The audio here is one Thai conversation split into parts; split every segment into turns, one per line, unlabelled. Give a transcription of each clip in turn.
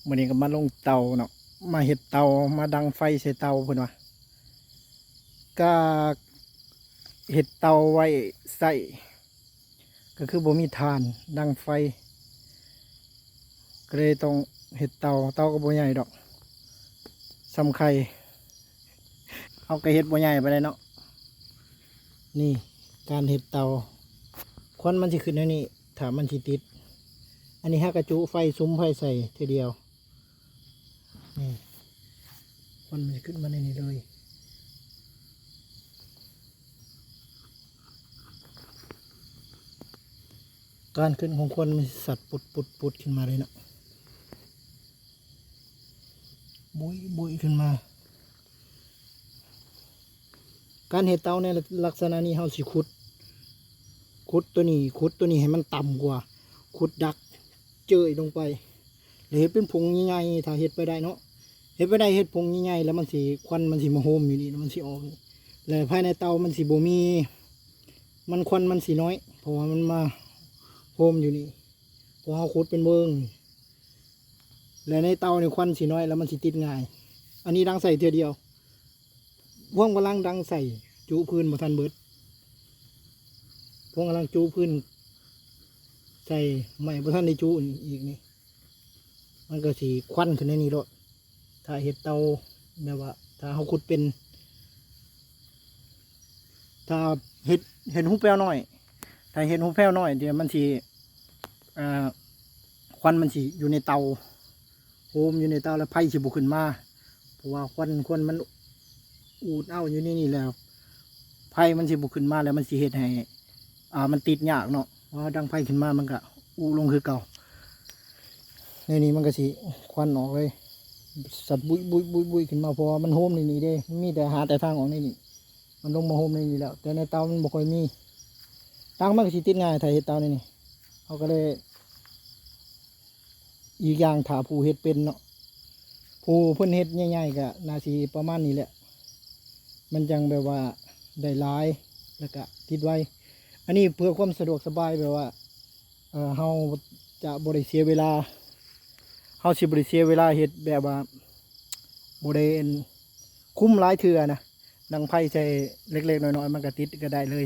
มื้อนี้ก็มาลงเตาเนาะมาเฮ็ดเตามาดังไฟใส่เตาเพิ่นว่าก็เฮ็ดเตาไว้ใส่ก็คือบ่มีถ่านดังไฟก็เลยต้องเฮ็ดเตาก็บ่ใหญ่ดอกสำไข่เอาก็เฮ็ดบ่ใหญ่ไปเลยเนาะนี่การเฮ็ดเตาควันมันสิขึ้นในนี้ถ้ามันสิติดอันนี้ฮักกระจุไฟซุ้มไฟใส่ทีเดียวนี่ควันมันจะขึ้นมาในนี้เลยการขึ้นของควันมันสัตว์ปุดขึ้นมาเลยเนาะบุยขึ้นมาการเห็ดเตาในลักษณะนี้เฮาสิขุดตัวนี้ให้มันต่ำกว่าขุดดักเจยลงไปแล้วเห็ดเป็นผงใหญ่ๆถ้าเห็ดไปได้เนาะเห็ดไปได้เห็ดผงใหญ่ๆแล้วมันสิควันมันสิมาโฮมอยู่นี่แล้วมันสิออกแล้วภายในเตามันสิบ่มีมันควันมันสิน้อยเพราะว่ามันมาโฮมอยู่นี่พอเฮาขุดเป็นเบิ่งแล้วในเตาเนี่ยควันสิน้อยแล้วมันสิติดง่ายอันนี้ดังใส่เทื่อเดียวพวงกำลังดังใส่จูพื้นบ่ทันเบิดพวงกำลังจูพื้นใส่ใหม่บ่ทันได้จูอีกนี่มันก็สิควันขึ้นในนี้รถถ้าเห็ดเตาแบบว่าถ้าเขาขุดเป็นถ้าเห็ดหูแป้วน้อยถ้าเห็ดหูแป้วน้อยเดี๋ยวมันสิควันมันสิอยู่ในเตาโฮมอยู่ในเตาแล้วไฟสิบุขึ้นมาเพราะว่าควันมันอูดเอาอยู่นี่แล้วไฟมันสิบุขึ้นมาแล้วมันสิเห็ดให้มันติดยากเนาะเพราะดังไฟขึ้นมามันก็อูลงคือเก่าในนี้มันก็สิควันออกเลยสัตว์บุยขึ้นมาเพราะว่ามันโฮมในนี้เด้มีแต่หาแต่ทางออกในนี้มันลงมาโฮมในนี้แล้วแต่ในเตามันบ่ค่อยมีทางมันก็สิติดง่ายถ้าเห็ดเตาในนี้เขาก็เลยอีกอย่างถ้าผู้เห็ดเป็นเนาะผู้เพิ่นเห็ดง่ายๆก็น่าสิประมาณนี้แหละมันจังแบบว่าได้หลายแล้วก็ติดไว้อันนี้เพื่อความสะดวกสบายแบบว่าเฮาจะบ่ได้เสียเวลาเฮาสิบ่ได้เสียเวลาเฮ็ดแบบว่าบ่ได้คุ้มหลายเทื่อนะดังไฟใส่เล็กๆน้อยๆมันก็ติดก็ได้เลย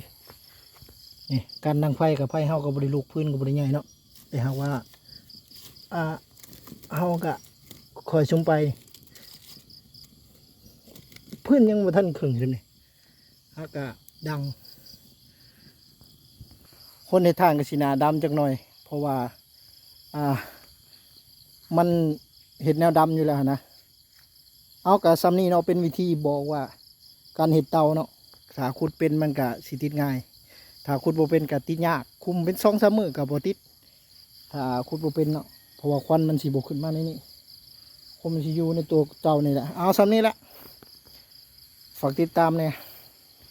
นี่การดังไฟกับไฟเฮาก็บ่ได้ลุกพื้นก็บ่ได้ใหญ่เนาะแต่หากว่าเฮาก็คอยชุมไปพื้นยังบ่ทันครึ่งเลยนี่ฮะก็ดังคนในทางก็สิหน้าดำจักหน่อยเพราะว่ามันเห็ดแนวดำอยู่แล้วนะเอากับซ้ำนี้เนาะเป็นวิธีบอกว่าการเห็ดเตาเนาะถ้าขุดเป็นมันก็สิติดง่ายถ้าขุดบ่เป็นก็ติดยากคุมเป็น2-3 มื้อก็บ่ติดถ้าขุดบ่เป็นเนาะเพราะว่าควันมันสิบ่ขึ้นมาในนี้ควันมันสิอยู่ในตัวเตานี่แหละเอาซ้ำนี้แหละฝากติดตามเนี่ย